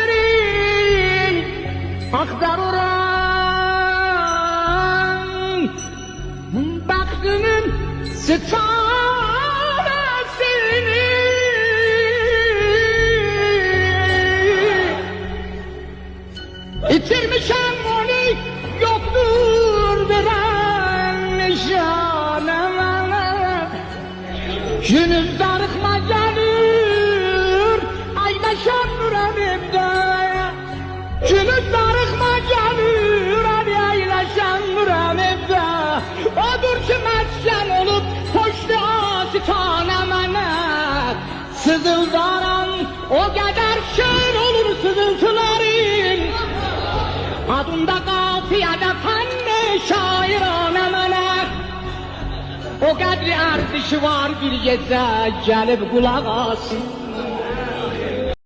Nagedir'in aktaruran baktının sıçanesini İtirmişem onu yoktur veren nişaneme Günüz darıkma gelir aydaşan mürenimde Günüz darıkma gelir aydaşan mürenimde Odur ki mesken olup hoştu asitaneme Sızıldaran o kadar şer olur sızıltıların Adında kafiyede fenne şairane melek O kadri erdişi var bir gece gelip kulak asın